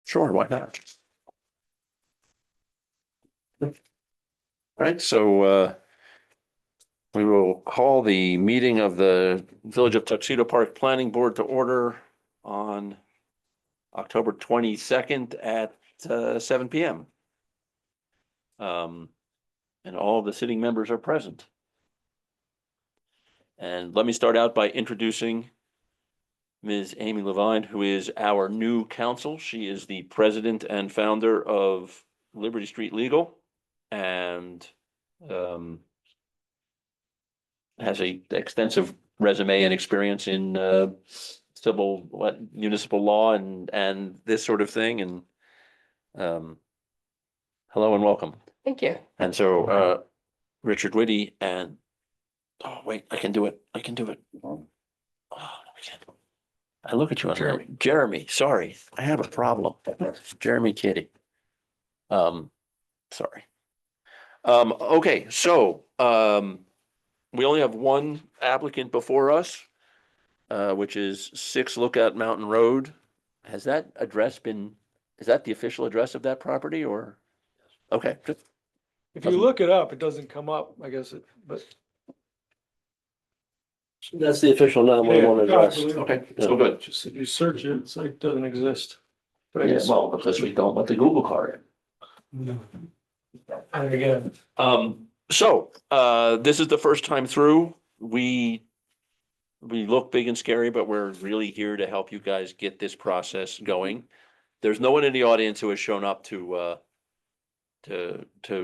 Sure, why not? All right, so we will call the meeting of the Village of Tuxedo Park Planning Board to order on October 22nd at 7 p.m. And all of the sitting members are present. And let me start out by introducing Ms. Amy Levine, who is our new counsel. She is the president and founder of Liberty Street Legal and has a extensive resume and experience in municipal law and this sort of thing. And hello and welcome. Thank you. And so Richard Whitty and oh wait, I can do it. I can do it. Oh, I can't. I look at you on Jeremy. Sorry, I have a problem. Jeremy Kitty. Sorry. Okay, so we only have one applicant before us, which is 6 Lookout Mountain Road. Has that address been? Is that the official address of that property or? Okay. If you look it up, it doesn't come up, I guess, but. That's the official 911 address. Okay, so good. Just if you search it, it's like, it doesn't exist. But I Yeah, guess, well, because we don't let the Google card and again, in. So this is the first time through. We look big and scary, but we're really here to help you guys get this process going. There's no one in the audience who has shown up to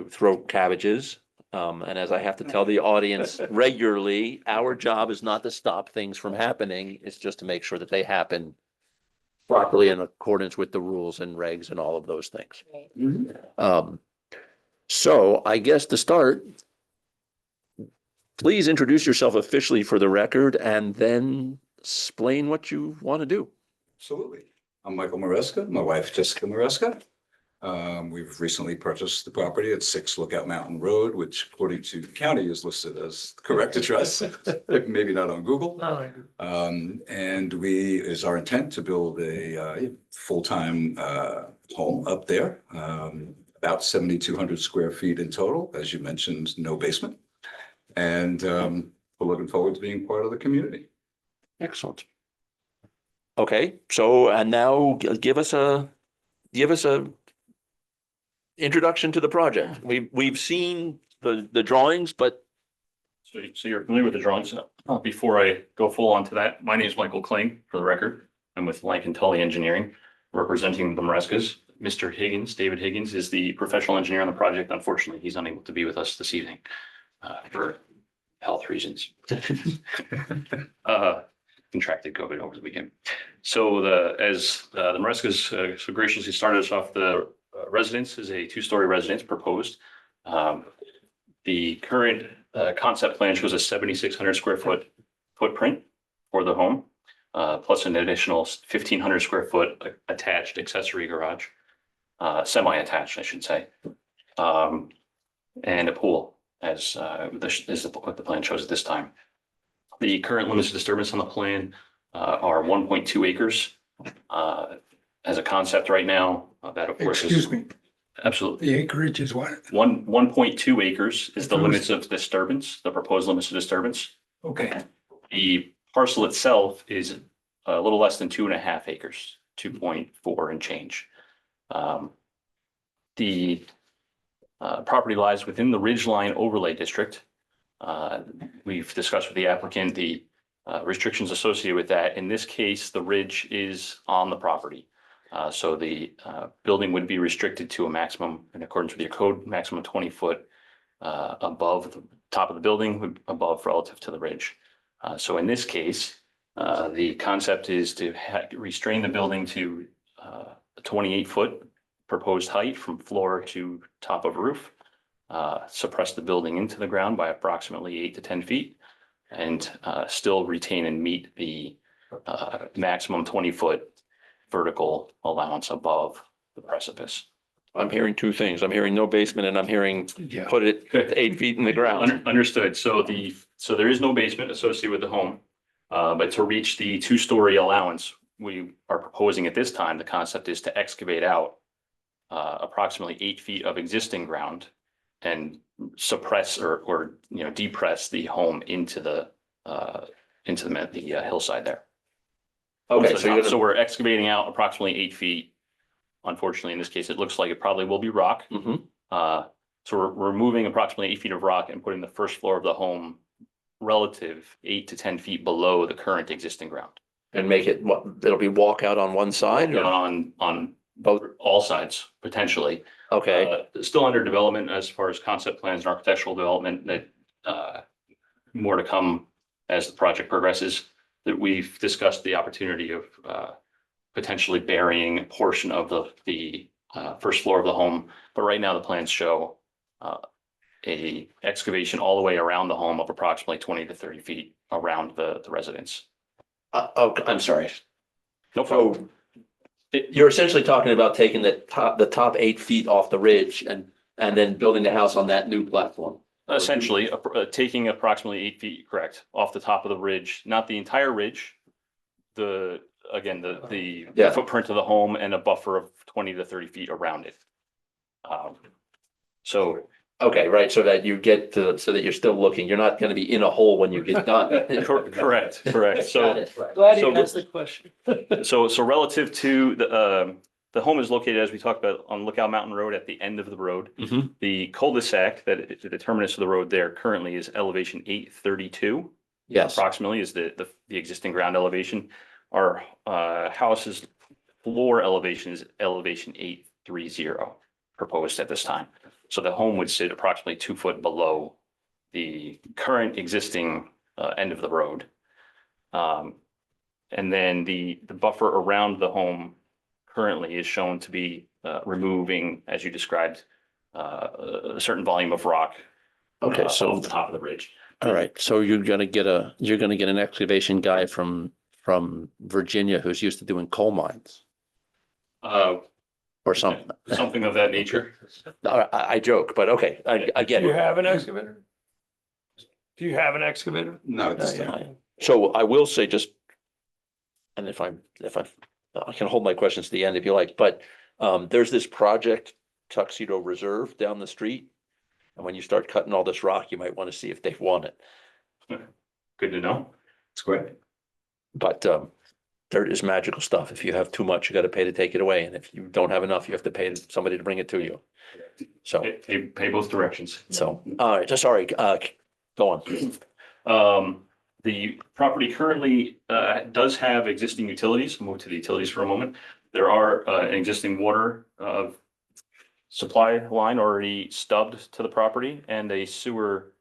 throw cabbages. And as I have to tell the audience regularly, our job is not to stop things from happening. It's just to make sure that they happen properly in accordance with the rules and regs and all of those things. So I guess to start, please introduce yourself officially for the record and then explain what you want to do. Absolutely. I'm Michael Maresca, my wife Jessica Maresca. We've recently purchased the property at 6 Lookout Mountain Road, which according to the county is listed as the correct address, maybe not on Google. And is our intent to build a full-time home up there, about 7,200 square feet in total, as you mentioned, no basement. And we're looking forward to being part of the community. Excellent. Okay, so and now give us a introduction to the project. We've seen the drawings, but So you're familiar with the drawings. Before I go full on to that, my name is Michael Kling, for the record. I'm with Lankin Tully Engineering, representing the Marescas. Mr. Higgins, David Higgins, is the professional engineer on the project. Unfortunately, he's unable to be with us this evening for health reasons. Contracted COVID over the weekend. So as the Marescas so graciously started us off, the residence is a 2-story residence proposed. The current concept plan shows a 7,600 square foot footprint for the home, plus an additional 1,500 square foot attached accessory garage, semi-attached, I should say, and a pool as what the plan shows at this time. The current limits of disturbance on the plan are 1.2 acres. As a concept right now, that of course Excuse me, absolutely. the acreage is what? 1.2 acres is the limits of disturbance, the proposed limits of disturbance. Okay, The parcel itself is a little less than 2.5 acres, 2.4 and change. The property lies within the Ridgeline Overlay District. We've discussed with the applicant the restrictions associated with that. In this case, the ridge is on the property. So the building would be restricted to a maximum, in accordance with your code, maximum 20 foot above the top of the building, above relative to the ridge. So in this case, the concept is to restrain the building to a 28 foot proposed height from floor to top of roof, suppress the building into the ground by approximately 8 to 10 feet, and still retain and meet the maximum 20 foot vertical allowance above the precipice. I'm hearing two things. I'm hearing no basement and I'm hearing yeah, put it 8 feet in the ground. Understood. So there is no basement associated with the home, but to reach the 2-story allowance, we are proposing at this time, the concept is to excavate out approximately 8 feet of existing ground and suppress or, you know, depress the home into the hillside there. Okay, so you're So gonna, we're excavating out approximately 8 feet. Unfortunately, in this case, it looks like it probably will be rock. Mhm. So we're removing approximately 8 feet of rock and putting the first floor of the home relative 8 to 10 feet below the current existing ground. and make it, what, it'll be walkout on one side or On both? all sides, potentially. Okay, Still under development as far as concept plans and architectural development, that more to come as the project progresses. That we've discussed the opportunity of potentially burying a portion of the first floor of the home. But right now, the plans show a excavation all the way around the home of approximately 20 to 30 feet around the residence. okay, I'm sorry. No problem. So you're essentially talking about taking the top 8 feet off the ridge and then building the house on that new platform. Essentially, taking approximately 8 feet, correct, off the top of the ridge, not the entire ridge. The Yeah. footprint of the home and a buffer of 20 to 30 feet around it. So Okay, right, so that you get to, so that you're still looking, you're not gonna be in a hole when you get done. correct. Got So it, right. Glad So you asked the question. so relative to the home is located, as we talked about, on Lookout Mountain Road at the end of the road. Mhm. The cul-de-sac that the terminus of the road there currently is elevation 832. Yes, Approximately is the existing ground elevation. Our house's floor elevation is elevation 830 proposed at this time. So the home would sit approximately 2 foot below the current existing end of the road. And then the buffer around the home currently is shown to be removing, as you described, a certain volume of rock okay, so, off the top of the ridge. all right, so you're gonna get an excavation guy from Virginia who's used to doing coal mines or something. Something of that nature. I joke, but okay, I get Do you it. have an excavator? Do you have an excavator? Not at this time. So I will say just, and if I can hold my questions to the end if you like, but there's this project Tuxedo Reserve down the street. And when you start cutting all this rock, you might want to see if they want it. Good to know. It's great. But dirt is magical stuff. If you have too much, you got to pay to take it away. And if you don't have enough, you have to pay somebody to bring it to you. So, Pay both directions. all right, just sorry, go on. The property currently does have existing utilities. Move to the utilities for a moment. There are an existing water supply line already stubbed to the property and a sewer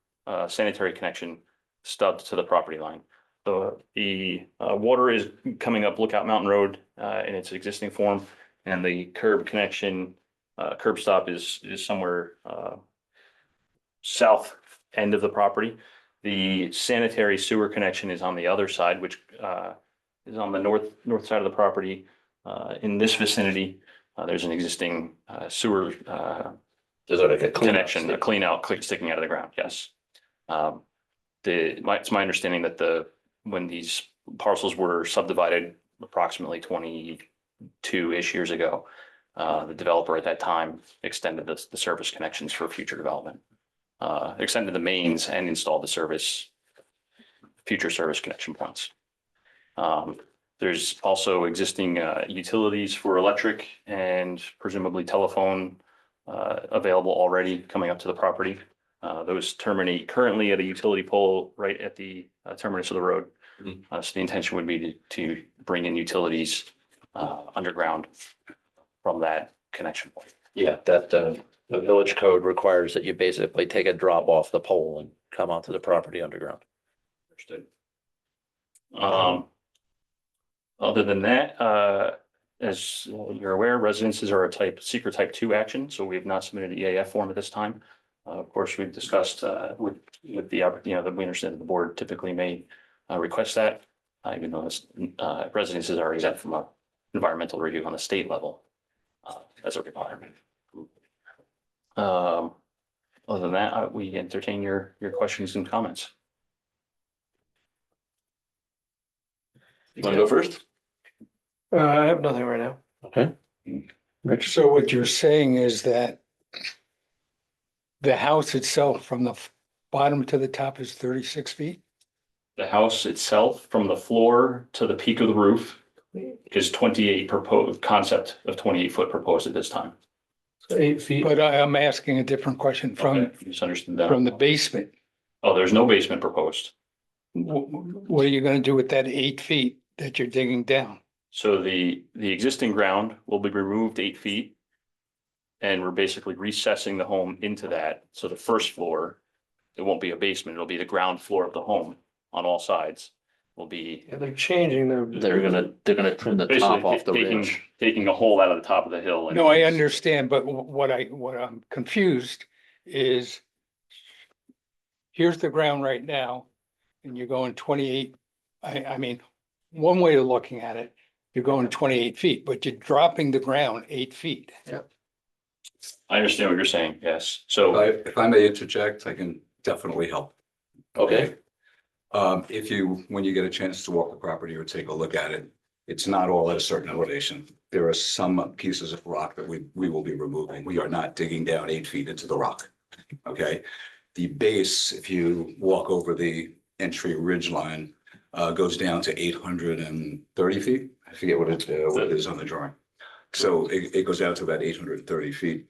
sanitary connection stubbed to the property line. The water is coming up Lookout Mountain Road in its existing form, and the curb connection, curb stop is somewhere south end of the property. The sanitary sewer connection is on the other side, which is on the north side of the property. In this vicinity, there's an existing sewer There's like a connection, a clean out sticking out of the ground, yes. It's my understanding that when these parcels were subdivided approximately 22-ish years ago, the developer at that time extended the service connections for future development. Extended the mains and installed the future service connection points. There's also existing utilities for electric and presumably telephone available already coming up to the property. Those terminate currently at a utility pole right at the terminus of the road. So the intention would be to bring in utilities underground from that connection point. Yeah, that the village code requires that you basically take a drop off the pole and come onto the property underground. Understood. Other than that, as you're aware, residences are a secret type 2 action, so we have not submitted an EAF form at this time. Of course, we've discussed with the, that we understand that the board typically may request that, even though residences are exempt from a environmental review on the state level as a requirement. Other than that, we entertain your questions and comments. You want to go first? I have nothing right now. Okay. Rich? So what you're saying is that the house itself from the bottom to the top is 36 feet? The house itself, from the floor to the peak of the roof, is 28 proposed, concept of 28-foot proposed at this time. So 8 feet. But I'm asking a different question Okay, misunderstood that. from the basement. Oh, there's no basement proposed. What are you gonna do with that 8 feet that you're digging down? So the existing ground will be removed 8 feet. And we're basically recessing the home into that. So the first floor, it won't be a basement, it'll be the ground floor of the home on all sides. Will be Yeah, they're changing their. They're gonna trim the top basically off the taking, ridge. taking a hole out of the top of the hill. and- No, I understand, but what I'm confused is here's the ground right now, and you're going 28. I mean, one way of looking at it, you're going 28 feet, but you're dropping the ground 8 feet. I understand what you're saying, yes. So, If I may interject, I can definitely help. Okay. If you, when you get a chance to walk the property or take a look at it, it's not all at a certain elevation. There are some pieces of rock that we will be removing. We are not digging down 8 feet into the rock. Okay? The base, if you walk over the entry ridge line, goes down to 830 feet. I forget what it is on the drawing. So it goes out to about 830 feet.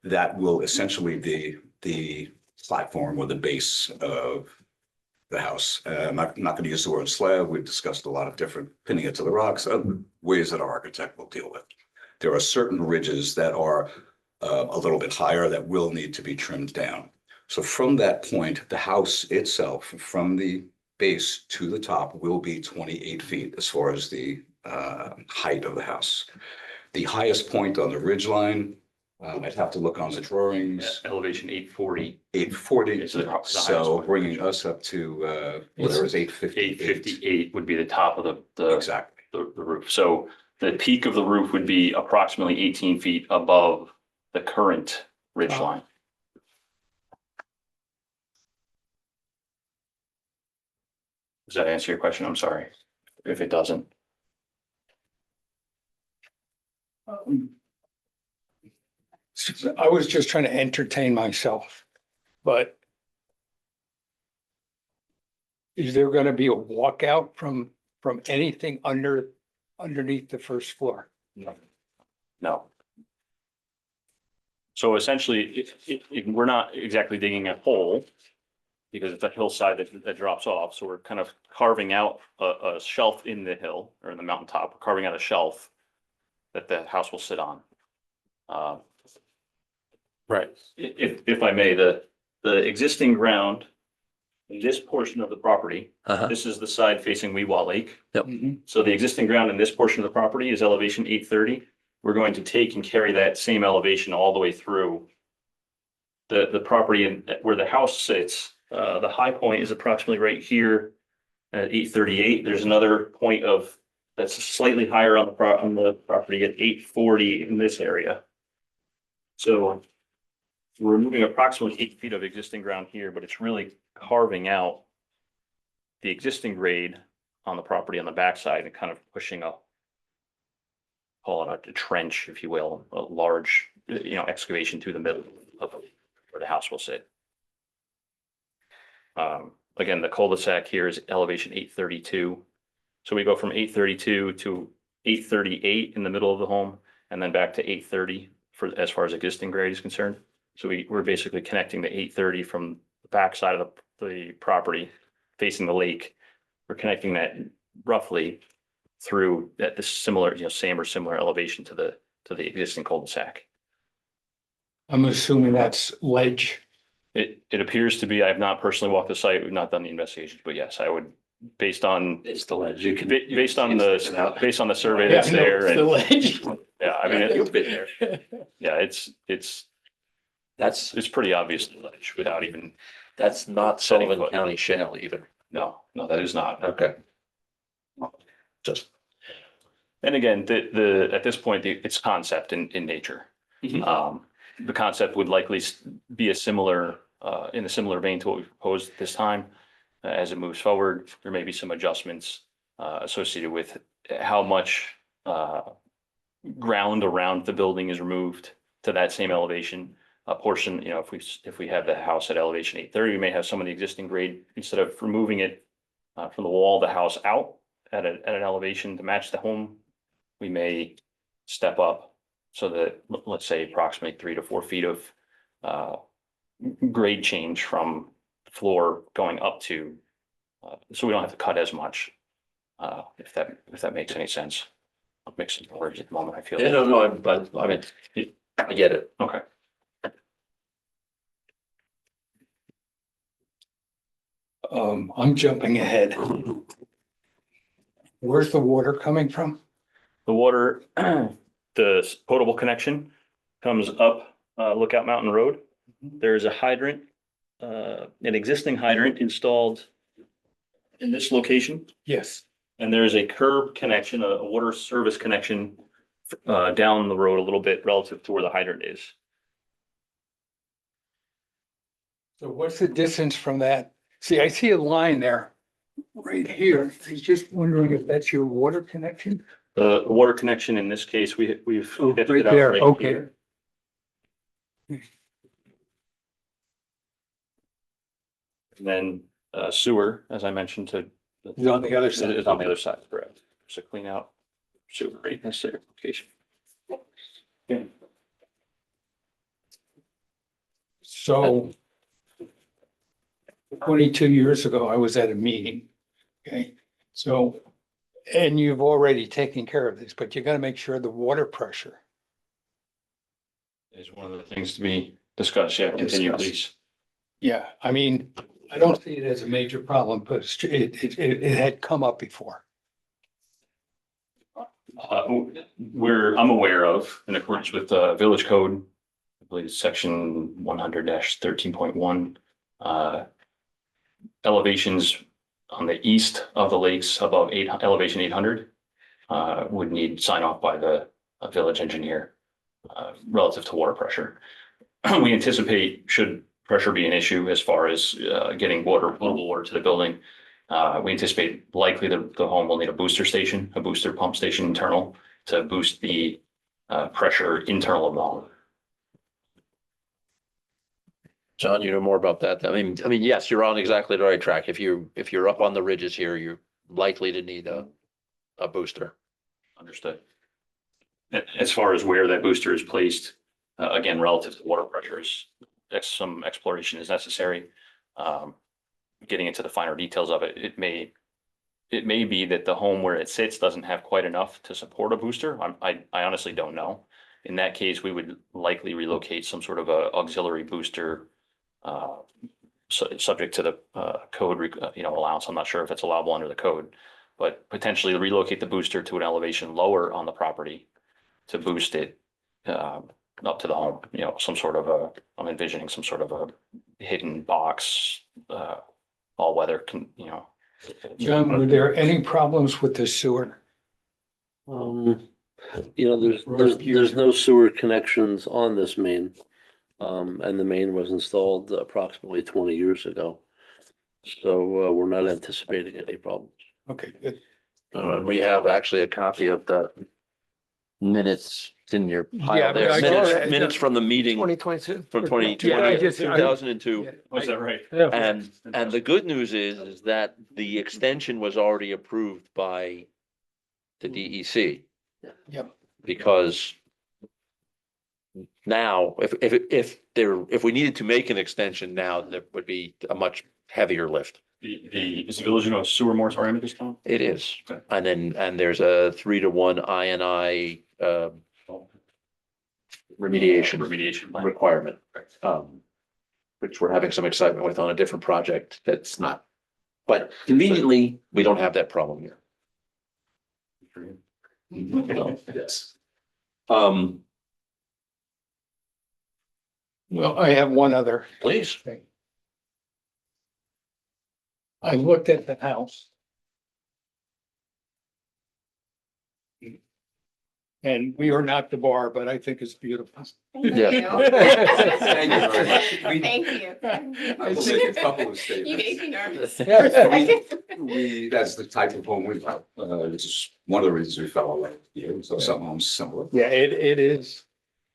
That will essentially be the platform or the base of the house. I'm not going to use the word slab. We've discussed a lot of different pinning it to the rocks, ways that our architect will deal with. There are certain ridges that are a little bit higher that will need to be trimmed down. So from that point, the house itself, from the base to the top, will be 28 feet as far as the height of the house. The highest point on the ridge line, I'd have to look on the drawings, elevation 840, 840. It's the highest So point. bringing us up to whatever is 858. 858 would be the top of the Exactly. the roof. So the peak of the roof would be approximately 18 feet above the current ridge Wow. line. Does that answer your question? I'm sorry if it doesn't. I was just trying to entertain myself, but is there gonna be a walkout from anything underneath the first floor? No. So essentially, we're not exactly digging a hole because it's a hillside that drops off. So we're kind of carving out a shelf in the hill or in the mountaintop, We're carving out a shelf that the house will sit on. Right. If I may, the existing ground in this portion of the property, Uh-huh. this is the side facing Weewalt Lake. Mhm. So the existing ground in this portion of the property is elevation 830. We're going to take and carry that same elevation all the way through the property and where the house sits. The high point is approximately right here at 838. There's another point that's slightly higher on the property at 840 in this area. So we're removing approximately 8 feet of existing ground here, but it's really carving out the existing grade on the property on the backside and kind of pushing call it a trench, if you will, a large, excavation through the middle of where the house will sit. Again, the cul-de-sac here is elevation 832. So we go from 832 to 838 in the middle of the home and then back to 830 as far as existing grade is concerned. So we're basically connecting the 830 from the backside of the property facing the lake. We're connecting that roughly through at the similar, same or similar elevation to the existing cul-de-sac. I'm assuming that's ledge. It appears to be, I have not personally walked the site, we've not done the investigations, but yes, I would, based on, It's the ledge. You can. based on based on the survey Yeah, that's I know there. it's the And ledge. yeah, I mean, You've been there. yeah, it's That's pretty obvious ledge without even, not Setting Sullivan foot. County shale either. no, that is not. Okay. Just, And again, at this point, it's concept in nature. Mhm. The concept would likely be in a similar vein to what we proposed this time. As it moves forward, there may be some adjustments associated with how much ground around the building is removed to that same elevation. A portion, you know, if we have the house at elevation 830, we may have some of the existing grade, instead of removing it from the wall of the house out at an elevation to match the home, we may step up so that, let's say, approximately 3 to 4 feet of grade change from floor going up to, so we don't have to cut as much. If that makes any sense. I'm mixing words at the moment, I feel. Yeah, no, but I mean, I get it. Okay. I'm jumping ahead. Where's the water coming from? The water, the potable connection comes up Lookout Mountain Road. There's a hydrant, an existing hydrant installed in this location. Yes. And there's a curb connection, a water service connection down the road a little bit relative to where the hydrant is. So what's the distance from that? See, I see a line there, right here. I was just wondering if that's your water connection? The water connection in this case, we've. Oh, fifted right out there, right okay. here. And then sewer, as I mentioned, to. Is on the other side. Is on the other side, correct. So clean out sewer right in this location. Yeah. So 22 years ago, I was at a meeting. Okay, so, and you've already taken care of this, but you gotta make sure the water pressure. Is one of the things to be discussed, yeah, continue please. Yeah, I mean, I don't see it as a major problem, but it had come up before. I'm aware of, in accordance with Village Code, I believe it's section 100-13.1, elevations on the east of the lakes above elevation 800 would need sign off by the village engineer relative to water pressure. We anticipate, should pressure be an issue as far as getting potable water to the building, we anticipate likely the home will need a booster pump station internal to boost the pressure internal of the home. John, you know more about that. I mean, yes, you're on exactly the right track. If you're up on the ridges here, you're likely to need a booster. Understood. As far as where that booster is placed, again, relative to water pressures, some exploration is necessary. Getting into the finer details of it, it may be that the home where it sits doesn't have quite enough to support a booster. I honestly don't know. In that case, we would likely relocate some sort of a auxiliary booster, subject to the code, allowance. I'm not sure if it's allowable under the code, but potentially relocate the booster to an elevation lower on the property to boost it up to the home. Some sort of I'm envisioning some sort of a hidden box, all weather John, were there any problems with the sewer? There's no sewer connections on this main. And the main was installed approximately 20 years ago. So, we're not anticipating any problems. Okay, good. We have actually a copy of the minutes in your Yeah, pile but I there. saw that. Minutes from the meeting 2022. from 2020, Yeah, I just- 2002. Was that right? Yeah. And the good news is that the extension was already approved by the DEC. Yep. Because now, if we needed to make an extension now, there would be a much heavier lift. Is the village in a sewer moratorium at this time? It is. Okay. And there's a 3-to-1 INI remediation Plan. requirement. Which we're having some excitement with on a different project that's not. But conveniently, we don't have that problem here. Yes. Well, I have one other Please. thing. I looked at the house. And we are not the bar, but I think it's beautiful. Yeah. Thank you very much. We- Thank you. I will make a couple of You made statements. me nervous. That's the type of home we love, which is one of the reasons we fell in love here, so some homes similar. Yeah, it is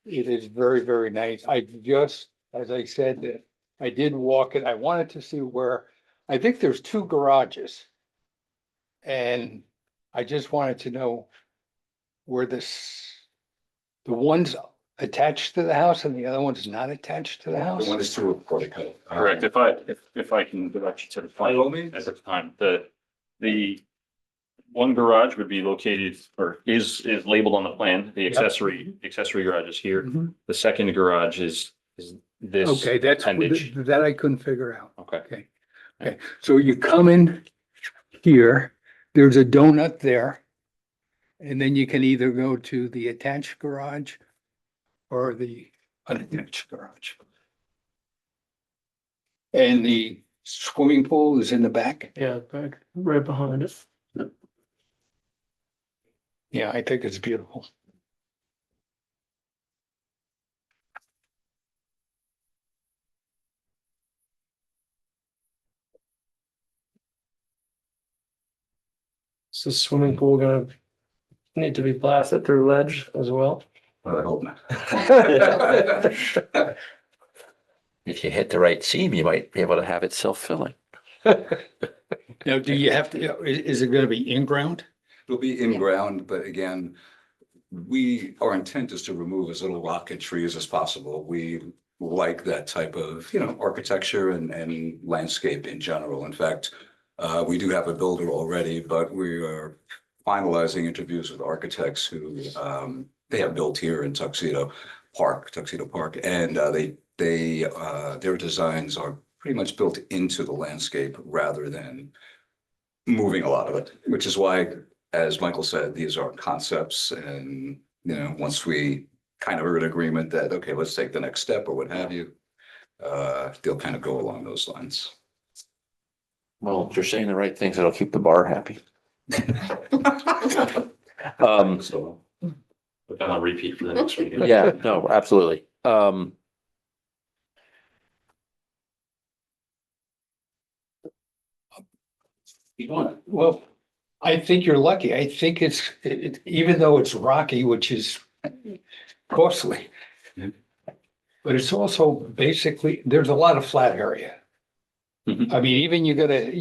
very, very nice. I just, as I said, that I did walk it. I wanted to see where, I think there's 2 garages. And I just wanted to know where the one's attached to the house and the other one's not attached to the house. The one is to a portico. Correct. If I can direct you to the By plan all means. at the time, the one garage would be located or is labeled on the plan. The accessory garage is here. Mhm. The second garage is this. Okay, that's, appendage. that I couldn't figure out. Okay. Okay, so you come in here, there's a donut there. And then you can either go to the attached garage or the unattached garage. And the swimming pool is in the back. Yeah, back, right behind it. Yeah, I think it's beautiful. Is the swimming pool gonna need to be blasted through ledge as well? I hope not. If you hit the right seam, you might be able to have it self-filling. Now, do you have to, is it gonna be in ground? It'll be in ground, but again, our intent is to remove as little rock and trees as possible. We like that type of, architecture and landscape in general. In fact, we do have a builder already, but we are finalizing interviews with architects who, they have built here in Tuxedo Park, and their designs are pretty much built into the landscape rather than moving a lot of it, which is why, as Michael said, these are concepts and, once we kind of are in agreement that, okay, let's take the next step or what have you, they'll kind of go along those lines. Well, if you're saying the right things, it'll keep the bar happy. So Put that on repeat for the next meeting. Yeah, no, absolutely. Well, I think you're lucky. I think even though it's rocky, which is costly. But it's also basically, there's a lot of flat area. Mhm. I mean, even you gotta,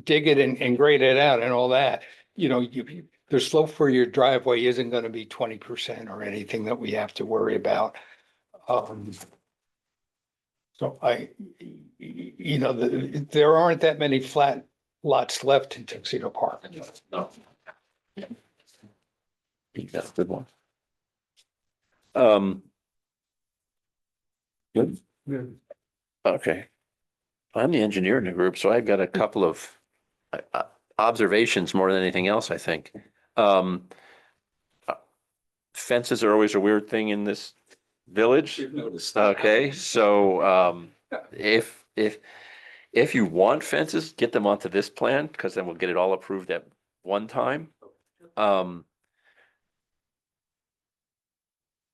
dig it and grade it out and all that, the slope for your driveway isn't gonna be 20% or anything that we have to worry about. So there aren't that many flat lots left in Tuxedo Park. No. That's a good one. Good, Good. okay. I'm the engineer in the group, so I've got a couple of observations more than anything else, I think. Fences are always a weird thing in this village. you've noticed that. Okay, so if you want fences, get them onto this plan, because then we'll get it all approved at one time.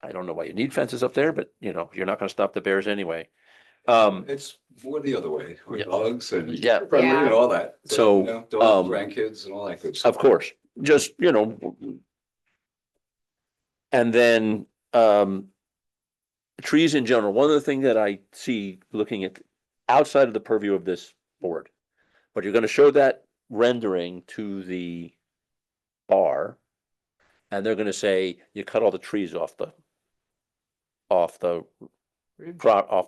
I don't know why you need fences up there, but you're not gonna stop the bears anyway. It's more the other way, with Yeah. dogs and Yeah. friendly and all that. So, Dogs, grandkids and all that good stuff. Of course, just, and then, trees in general, one of the things that I see looking at outside of the purview of this board, but you're gonna show that rendering to the bar, and they're gonna say, you cut all the trees off the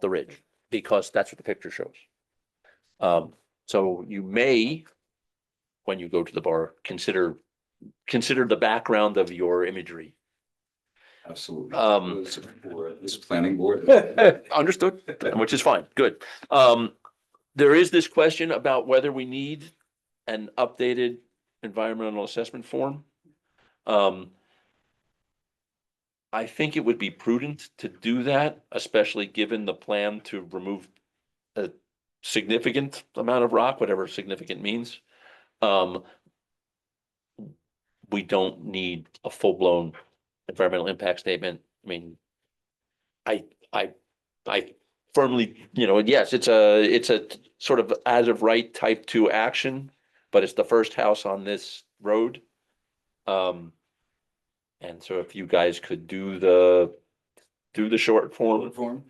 ridge, because that's what the picture shows. So you may, when you go to the bar, consider the background of your imagery. Absolutely. Um, For this planning board. Understood, which is fine, good. There is this question about whether we need an updated environmental assessment form. I think it would be prudent to do that, especially given the plan to remove a significant amount of rock, whatever significant means. We don't need a full-blown environmental impact statement. I mean, I firmly, yes, it's a sort of as of right type 2 action, but it's the first house on this road. And so if you guys could do the short form, Form?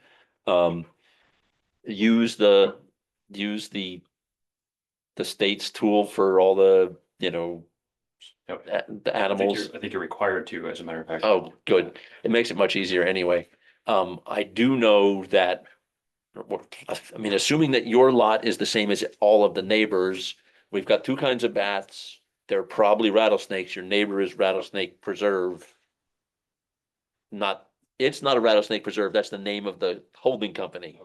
um, use the state's tool for all the, Yep. the animals. I think you're required to, as a matter of fact. Oh, good. It makes it much easier anyway. I do know that, I mean, assuming that your lot is the same as all of the neighbors, we've got two kinds of bats. They're probably rattlesnakes. Your neighbor is Rattlesnake Preserve. It's not a rattlesnake preserve. That's the name of the holding company.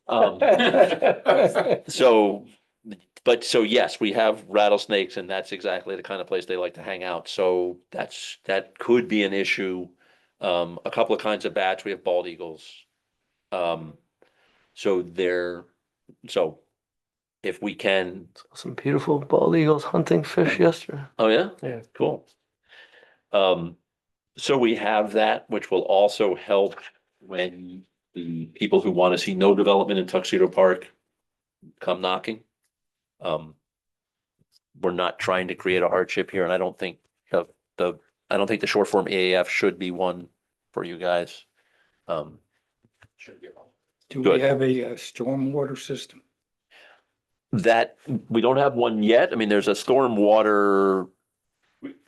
Um, so, so yes, we have rattlesnakes and that's exactly the kind of place they like to hang out. So that could be an issue. A couple of kinds of bats. We have bald eagles. So if we can, Some beautiful bald eagles hunting fish yesterday. oh yeah? Yeah. Cool. So we have that, which will also help when the people who want to see no development in Tuxedo Park come knocking. We're not trying to create a hardship here, and I don't think the short form EAF should be one for you guys. Do Good. we have a stormwater system? That, we don't have one yet. I mean, there's a stormwater,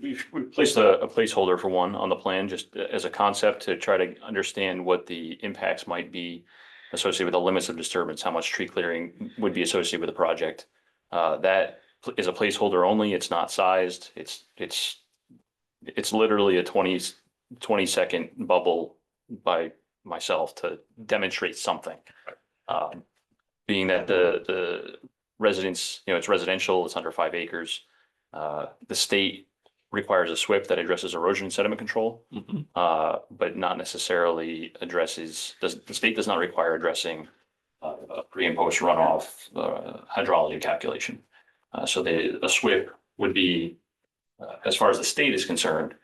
We've placed a placeholder for one on the plan, just as a concept to try to understand what the impacts might be associated with the limits of disturbance, how much tree clearing would be associated with the project. That is a placeholder only. It's not sized. It's literally a 20-second bubble by myself to demonstrate something. Being that the residents, it's residential, it's under 5 acres. The state requires a SWIP that addresses erosion and sediment control, but not necessarily the state does not require addressing pre and post runoff hydrology calculation. So a SWIP would be, as far as the state is concerned,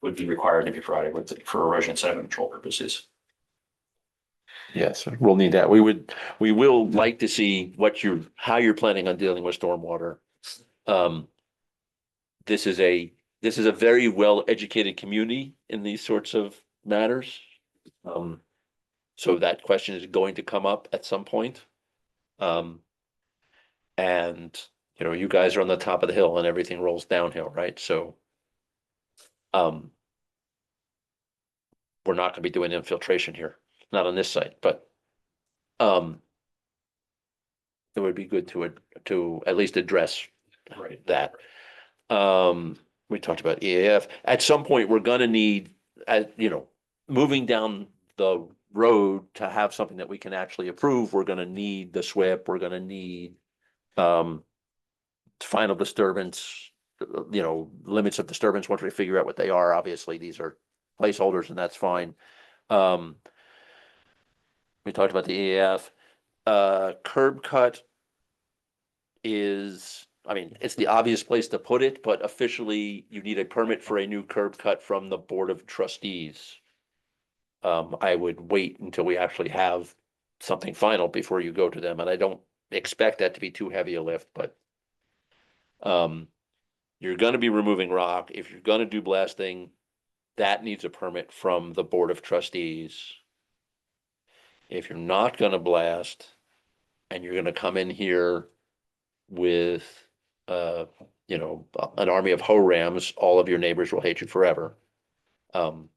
would be required to be provided for erosion and sediment control purposes. yes, we'll need that. We will like to see how you're planning on dealing with stormwater. This is a very well-educated community in these sorts of matters. So that question is going to come up at some point. And, you guys are on the top of the hill and everything rolls downhill, right? So, we're not gonna be doing infiltration here, not on this site, but, it would be good to at least address that. We talked about EAF. At some point, we're gonna need, moving down the road to have something that we can actually approve, we're gonna need the SWIP, we're gonna need final disturbance, limits of disturbance, once we figure out what they are. Obviously, these are placeholders and that's fine. We talked about the EAF. Curb cut is, I mean, it's the obvious place to put it, but officially you need a permit for a new curb cut from the Board of Trustees. I would wait until we actually have something final before you go to them, and I don't expect that to be too heavy a lift, but you're gonna be removing rock. If you're gonna do blasting, that needs a permit from the Board of Trustees. If you're not gonna blast and you're gonna come in here with an army of hoe rams, all of your neighbors will hate you forever. Because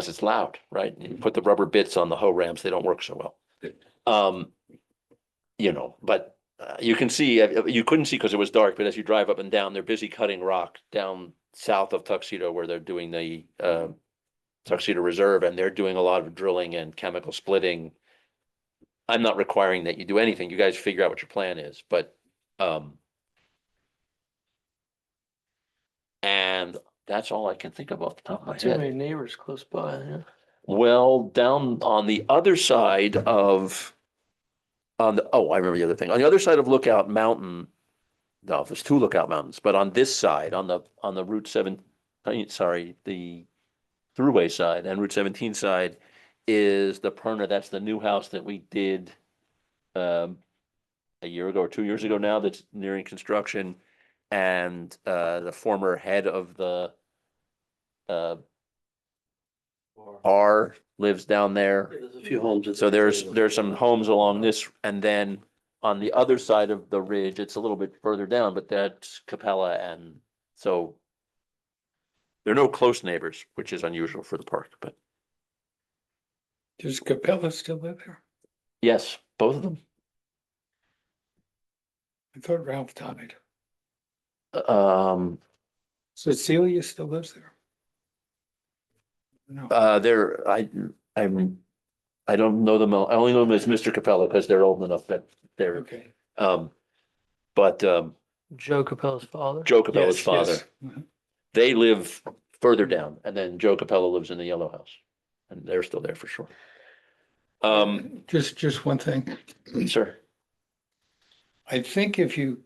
it's loud, right? You put the rubber bits on the hoe rams, they don't work so well. But you can see, you couldn't see because it was dark, but as you drive up and down, they're busy cutting rock down south of Tuxedo where they're doing the Tuxedo Reserve, and they're doing a lot of drilling and chemical splitting. I'm not requiring that you do anything. You guys figure out what your plan is, but and that's all I can think of off the top of my Too head. many neighbors close by, yeah. Well, down on the other side of, I remember the other thing. On the other side of Lookout Mountain, no, there's 2 Lookout Mountains, but on this side, on the Route 7, sorry, the Thruway side and Route 17 side is the Perna, that's the new house that we did a year ago or 2 years ago now that's nearing construction. And the former head of the R lives down there. There's a few homes. So there's some homes along this, and then on the other side of the ridge, it's a little bit further down, but that's Capella, and so there are no close neighbors, which is unusual for the park, but Does Capella still live there? yes, both of them. I thought Ralph died. Um, Cecilia still lives there? No, I don't know them, I only know them as Mr. Capella because they're old enough that they're, okay. but Joe Capella's father. Joe Capella's Yes, father, yes. Mhm. they live further down, and then Joe Capella lives in the yellow house, and they're still there for sure. Just one thing. Sir, I think if you.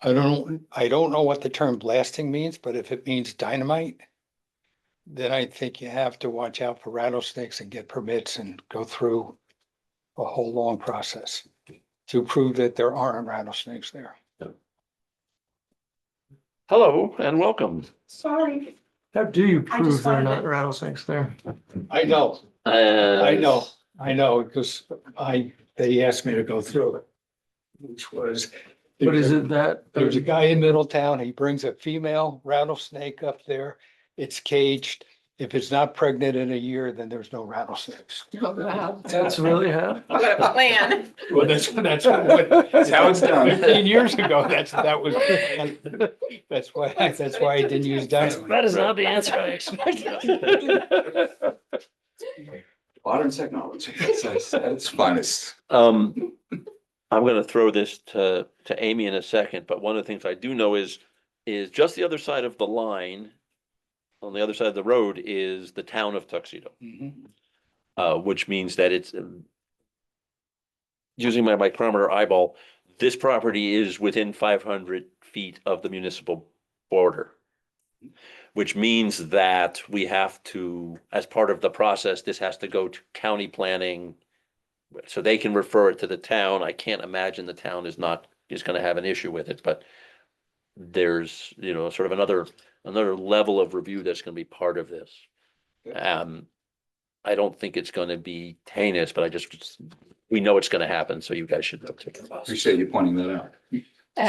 I don't know what the term blasting means, but if it means dynamite. Then I think you have to watch out for rattlesnakes and get permits and go through. A whole long process to prove that there aren't rattlesnakes there. hello and welcome. Sorry, How do you I prove just there are wanted not to- rattlesnakes there? I know, I I know, because they asked me to go through it. Which was. But is it that? There's a guy in Middletown, he brings a female rattlesnake up there, it's caged. If it's not pregnant in a year, then there's no rattlesnakes. That's really how? plan. Well, that's what. That's how it's done. 15 years ago, that was, that's why I didn't use dynamite. That is not the answer I expected. Modern technology, at its finest. I'm gonna throw this to Amy in a second, but one of the things I do know is just the other side of the line. On the other side of the road is the town of Tuxedo, Mhm. which means that it's using my micrometer eyeball, this property is within 500 feet of the municipal border. Which means that we have to, as part of the process, this has to go to county planning. So they can refer it to the town. I can't imagine the town is gonna have an issue with it, but there's, sort of another level of review that's gonna be part of this. I don't think it's gonna be heinous, but we know it's gonna happen, so you guys should know. Appreciate you pointing that out.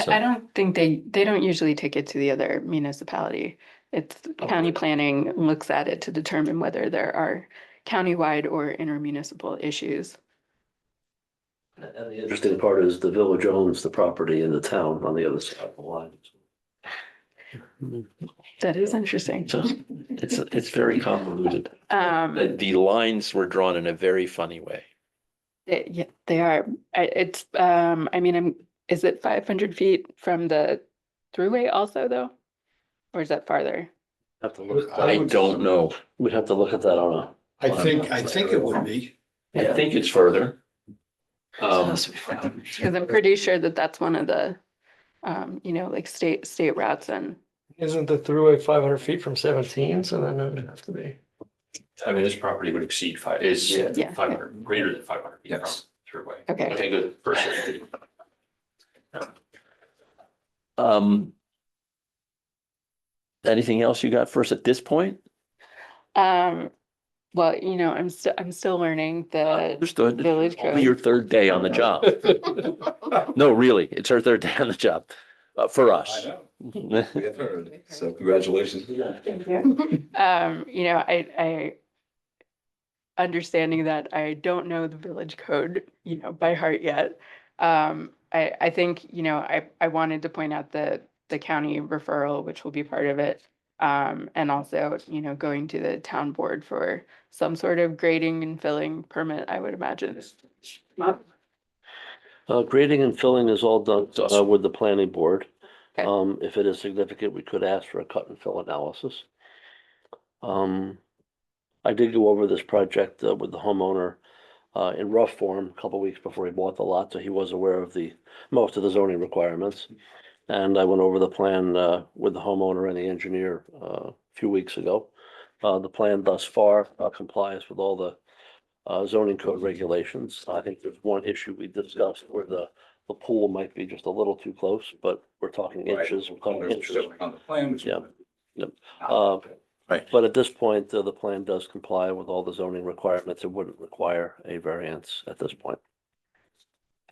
So- I don't think they don't usually take it to the other municipality. It's county planning looks at it to determine whether there are countywide or intermunicipal issues. And the interesting part is the village owns the property in the town on the other side of the line. That is interesting. So it's very convoluted. Um, The lines were drawn in a very funny way. yeah, they are. It's, I mean, is it 500 feet from the throughway also though? Or is that farther? Have to look. I don't know. We'd have to look at that on a. I think it would be. I think it's further. Because I'm pretty sure that that's one of the, like state routes and. Isn't the throughway 500 feet from 17? So then it would have to be. I mean, this property would exceed Yeah. 500, greater than 500 feet from Yes. Thruway. Okay. Okay, good. For sure. Anything else you got for us at this point? Well, I'm still learning the Understood. village Only code. your third day on the job. No, really, it's our third day on the job, for I us. know, we have heard, so congratulations. Thank you. I understanding that I don't know the village code, by heart yet. I think, I wanted to point out the county referral, which will be part of it. And also, going to the town board for some sort of grading and filling permit, I would imagine. Grading and filling is all done Awesome. with the planning board. Okay. If it is significant, we could ask for a cut and fill analysis. I did go over this project with the homeowner in rough form a couple weeks before he bought the lot, so he was aware of most of the zoning requirements. And I went over the plan with the homeowner and the engineer a few weeks ago. The plan thus far complies with all the zoning code regulations. I think there's one issue we discussed where the pool might be just a little too close, but we're talking Right. inches, we're talking There's inches. showing on the plan, which. Yeah. Yep. Uh, Right. But at this point, the plan does comply with all the zoning requirements. It wouldn't require a variance at this point.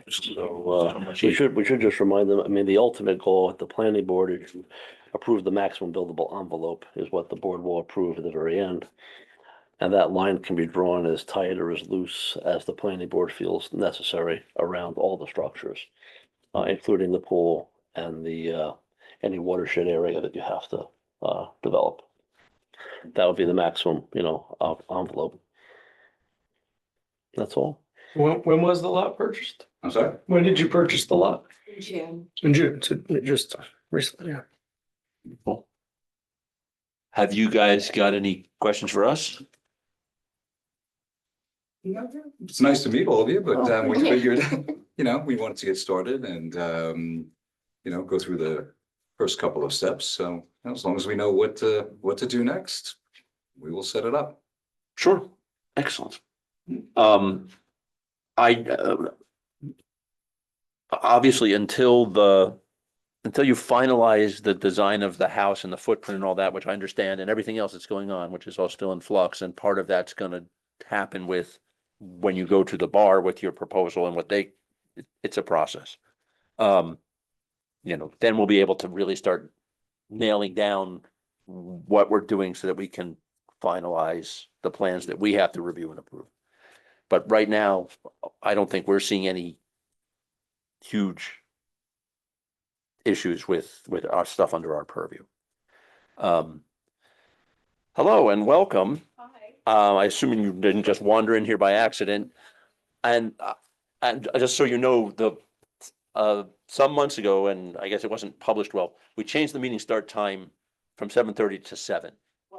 So we should just remind them, I mean, the ultimate goal at the planning board is to approve the maximum buildable envelope is what the board will approve at the very end. And that line can be drawn as tight or as loose as the planning board feels necessary around all the structures, including the pool and the any watershed area that you have to develop. That would be the maximum, envelope. That's all. When was the lot purchased? I'm sorry? When did you purchase the lot? June. In June, so just recently, yeah. Cool. Have you guys got any questions for us? It's nice to meet all of you, but we yeah. figured, we wanted to get started and, go through the first couple of steps. So as long as we know what to do next, we will set it up. Sure, excellent. Obviously, until you finalize the design of the house and the footprint and all that, which I understand, and everything else that's going on, which is all still in flux, and part of that's gonna happen with when you go to the bar with your proposal and it's a process. Then we'll be able to really start nailing down what we're doing so that we can finalize the plans that we have to review and approve. But right now, I don't think we're seeing any huge issues with our stuff under our purview. Hello and welcome. Hi. I assume you didn't just wander in here by accident. And just so you know, some months ago, and I guess it wasn't published well, we changed the meeting start time from 7:30 to 7.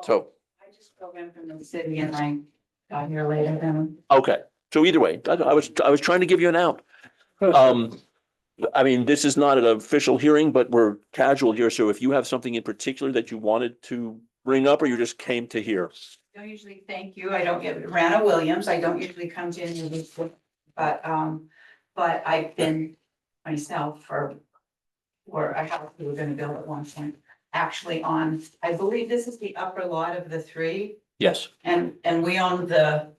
So, I just drove in from the city and I got here later than. okay, so either way, I was trying to give you an out. I mean, this is not an official hearing, but we're casual here, so if you have something in particular that you wanted to bring up, or you just came to hear. Don't usually thank you. I don't get Rana Williams. I don't usually come to any of these, but I've been myself for a house we were gonna build at one point. Actually I believe this is the upper lot of the 3 Yes. and we own the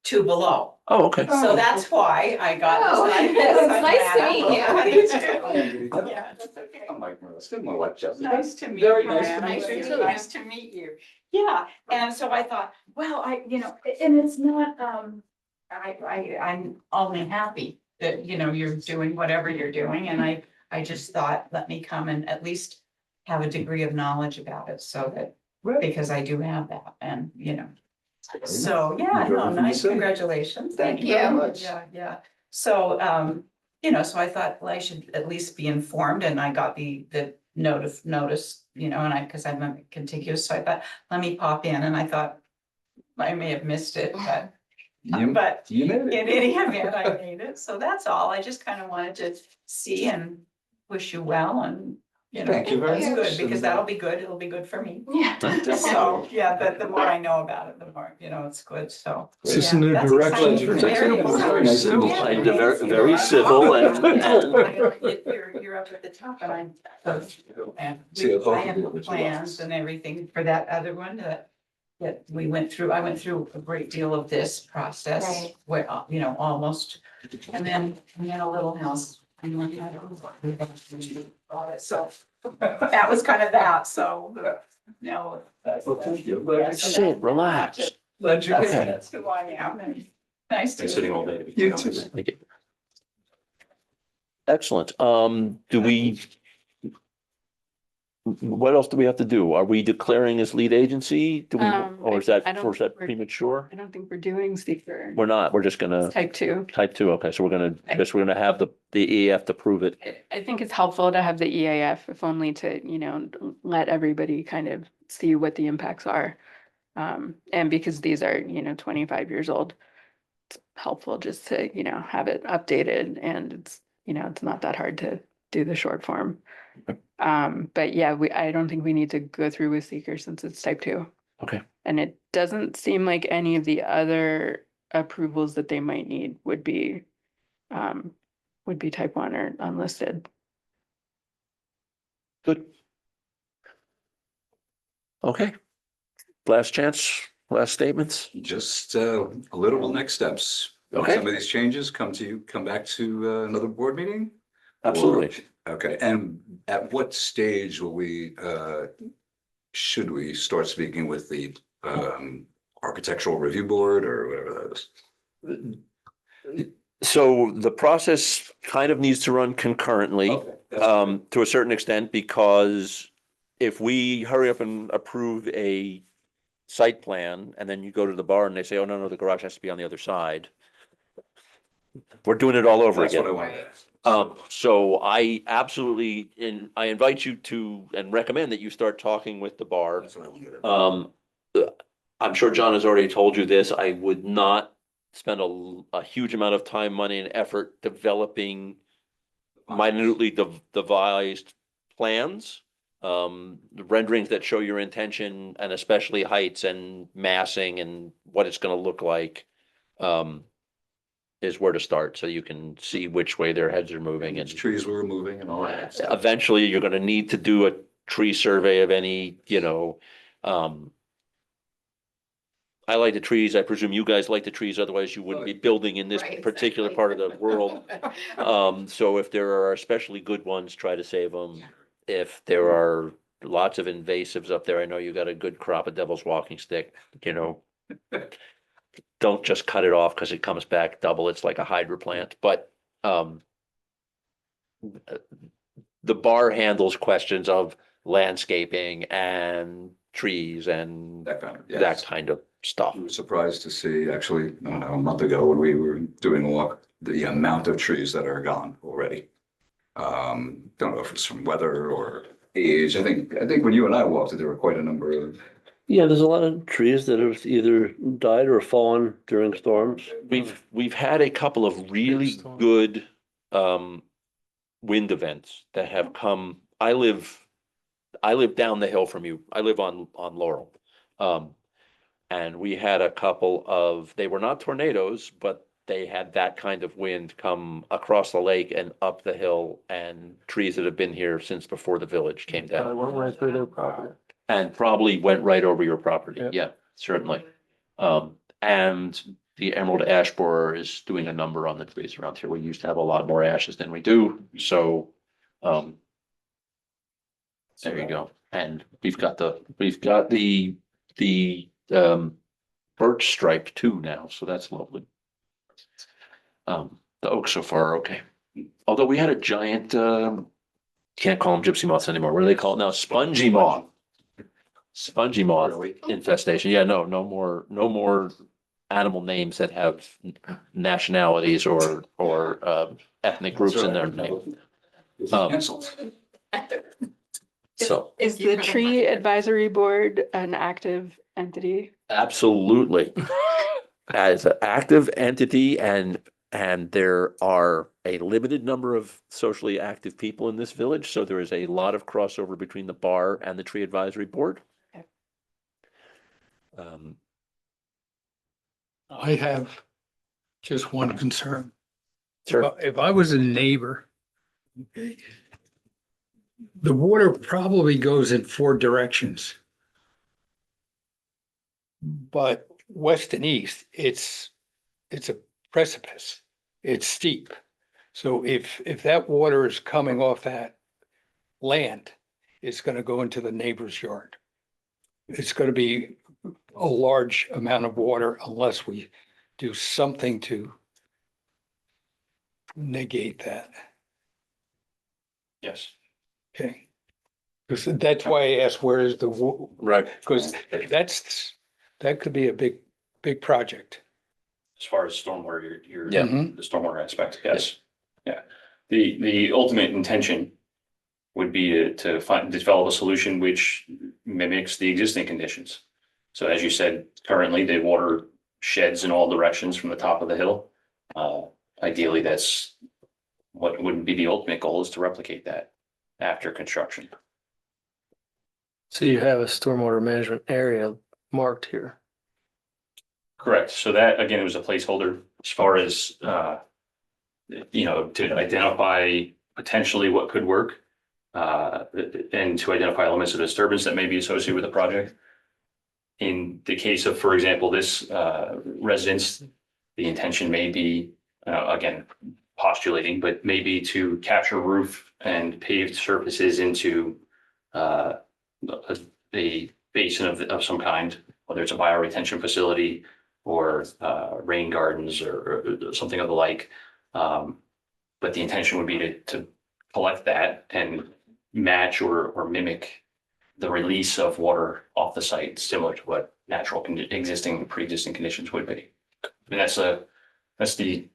2 below. Oh, okay. So that's why I got. Oh, it's nice to meet you. How do you do? Yeah, that's okay. I'm Mike Mariska, my wife Jessica. Nice to meet Very you. nice to Anna. meet you too. Nice to meet you. Yeah, and so I thought, well, and it's not, I'm only happy that, you're doing whatever you're doing, and I just thought, let me come and at least have a degree of knowledge about it, so that, because I do have that, and, so, yeah, Enjoy no, from the nice, city. congratulations. Thank very you. much. Yeah. So, so I thought, well, I should at least be informed, and I got the notice, and because I'm contiguous, so I thought, let me pop in, and I thought I may have missed it, but You made in it. any event, I made it, so that's all. I just kind of wanted to see and wish you well, and, Thank you very it's much. good, because that'll be good, it'll be good for me. Yeah. So, yeah, the more I know about it, the more, it's good, so. Is this yeah, a new that's direction? exciting. for Very next year? exciting. Nice to meet you. Yeah, And thanks, very civil and You're up at the top and and See, both I of have you the are the plans lots. and everything for that other one that I went through a great deal of this process Right. where, almost, and then a little house. And then I don't know. So that was kind of that, so, no. Well, thank you. Yeah, so Sit, that- relax. Glad you Okay. came. That's who I am, and nice to. Been sitting all day. You too. Thank you. Excellent. What else do we have to do? Are we declaring as lead agency? Do we, or is I that, don't or is that think we're- premature? I don't think we're doing secret. We're not, we're just gonna Type 2. type 2. Okay, so we're gonna have the EAF to prove it. I think it's helpful to have the EAF, if only to, let everybody kind of see what the impacts are. And because these are, 25 years old, it's helpful just to, have it updated, and it's not that hard to do the short form. But yeah, I don't think we need to go through with seeker since it's type 2. Okay. And it doesn't seem like any of the other approvals that they might need would be type 1 or unlisted. Good. Okay. Last chance, last statements. Just a little next steps. When Okay. Some of these changes come back to another board meeting? Absolutely. Or- Okay, and at what stage will should we start speaking with the architectural review board or whatever that is? So the process kind of needs to run concurrently, Okay, that's- to a certain extent, because if we hurry up and approve a site plan and then you go to the bar and they say, oh, no, the garage has to be on the other side. We're doing it all over That's what I again. wanted. So I absolutely, I invite you to, and recommend that you start talking with the bar. That's what I wanted. I'm sure John has already told you this. I would not spend a huge amount of time, money and effort developing minutely devised plans. The renderings that show your intention and especially heights and massing and what it's gonna look like. Is where to start, so you can see which way their heads are moving and. Which trees were moving and all that stuff. Eventually, you're gonna need to do a tree survey of any, I like the trees. I presume you guys like the trees, otherwise you wouldn't be building in this Right, particular exactly. part of the world. So if there are especially good ones, try to save them. If there are lots of invasives up there, I know you got a good crop of devil's walking stick, don't just cut it off because it comes back double. It's like a hydro plant, but, the bar handles questions of landscaping and trees and That kind of, that yes. kind of stuff. I was surprised to see, actually, I don't know, a month ago when we were doing a walk, the amount of trees that are gone already. Don't know if it's from weather or age. I think when you and I walked, there were quite a number of. Yeah, there's a lot of trees that have either died or fallen during storms. We've had a couple of really storm. good wind events that have come. I live down the hill from you. I live on Laurel. And we had a couple of, they were not tornadoes, but they had that kind of wind come across the lake and up the hill, and trees that have been here since before the village came I down. went right through their property. And probably went right over your property. Yep. Yeah, certainly. And the emerald ash borer is doing a number on the trees around here. We used to have a lot more ashes than we do, so, there you go. And we've got the birch stripe too now, so that's lovely. The oaks so far are okay. Although we had a giant, can't call them gypsy moths anymore. What do they call it now? Spongy moth. Spongy moth infestation. Yeah, no more animal names that have nationalities or ethnic groups in their name. It's Um, canceled. So Is the tree advisory board an active entity? absolutely. As an active entity, and there are a limited number of socially active people in this village, so there is a lot of crossover between the bar and the tree advisory board. Okay. I have just one concern. Sure. If I was a neighbor, okay, the water probably goes in 4 directions. But west and east, it's a precipice. It's steep. So if that water is coming off that land, it's gonna go into the neighbor's yard. It's gonna be a large amount of water unless we do something to negate that. Yes. Okay. Because that's why I asked, where is the, Right. because that could be a big project. As far as stormwater, your, Yeah. the stormwater aspect, yes. Yeah. The ultimate intention would be to develop a solution which mimics the existing conditions. So as you said, currently the water sheds in all directions from the top of the hill. Ideally, that's what would be the ultimate goal, is to replicate that. after construction. So you have a stormwater management area marked here. Correct. So that, again, it was a placeholder as far as, to identify potentially what could work. And to identify elements of disturbance that may be associated with the project. In the case of, for example, this residence, the intention may be, again, postulating, but maybe to capture roof and paved surfaces into a basin of some kind, whether it's a bioretention facility or rain gardens or something of the like. But the intention would be to collect that and match or mimic the release of water off the site, similar to what natural pre-existing conditions would be. And that's the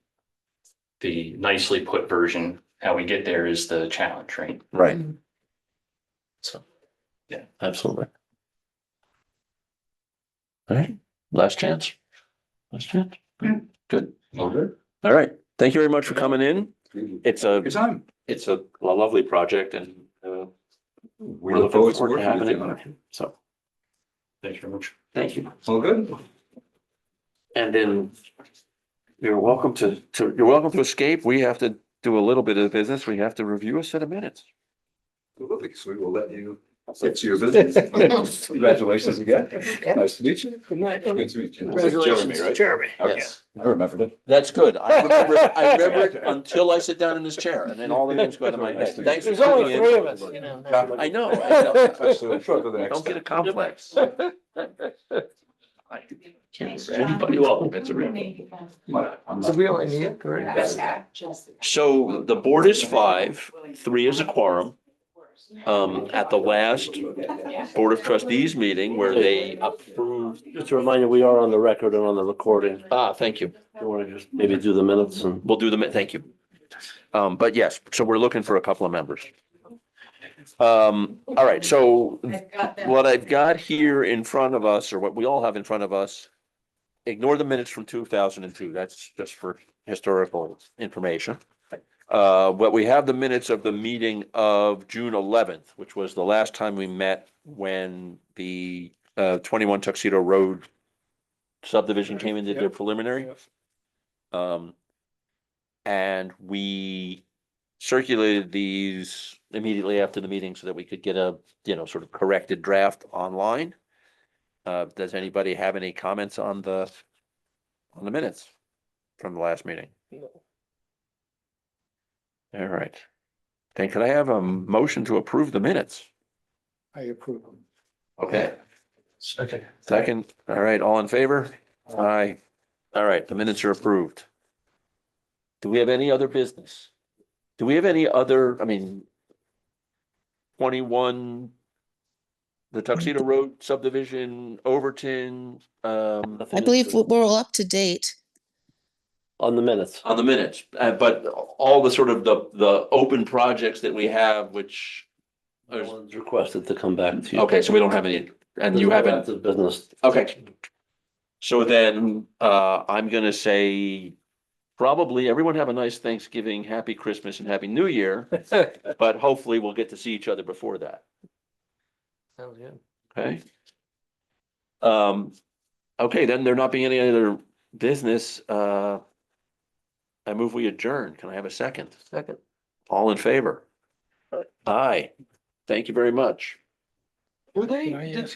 nicely put version. How we get there is the challenge, right? Right. So, Yeah, absolutely. All right, last chance. Last chance. Good. All good. All right. Thank you very much for coming in. It's a, Good time. it's a lovely project and We look forward to working having with it. you. So, thanks very much. thank you. All good? And then you're welcome you're welcome to escape. We have to do a little bit of business. We have to review a set of minutes. Absolutely. So we will let you get to your business. Congratulations again. Nice to meet you. Good night. Good to meet you. Jeremy, right? Jeremy. Okay. Yes. I remembered it. That's good. I remember it until I sit down in this chair and then all the names go to my head. Thanks for There's only coming three in. of us, you know. I know. I know. So short of the next Don't get a step. complex. I can't remember anybody welcome. It's a real. I'm So not- we only need three. So the board is 5, 3 is a quorum. At the last Board of Trustees meeting where they approved. Just a reminder, we are on the record and on the recording. Thank you. You want to just maybe do the minutes and. We'll do thank you. But yes, so we're looking for a couple of members. All right, so what I've got here in front of us, or what we all have in front of us, ignore the minutes from 2002. That's just for historical information. But we have the minutes of the meeting of June 11th, which was the last time we met when the 21 Tuxedo Road subdivision came in, did their preliminary. And we circulated these immediately after the meeting so that we could get a, sort of corrected draft online. Does anybody have any comments on the minutes from the last meeting? All right. Then could I have a motion to approve the minutes? I approve. Okay. Second. Second, all right, all in favor? Aye. All right, the minutes are approved. Do we have any other business? Do we have any other, 21, the Tuxedo Road subdivision, Overton, I I believe we're all up to date. On the minutes. on the minutes, but all the sort of the open projects that we have, which. No one's requested to come back to you. Okay, so we don't have any, and you haven't. Active business. Okay. So then, I'm gonna say, probably everyone have a nice Thanksgiving, Happy Christmas and Happy New Year, but hopefully we'll get to see each other before that, Sounds good. okay? Okay, then there not being any other business, I move we adjourn. Can I have a second? Second. All in favor? Aye. Thank you very much. Were they? Can I ask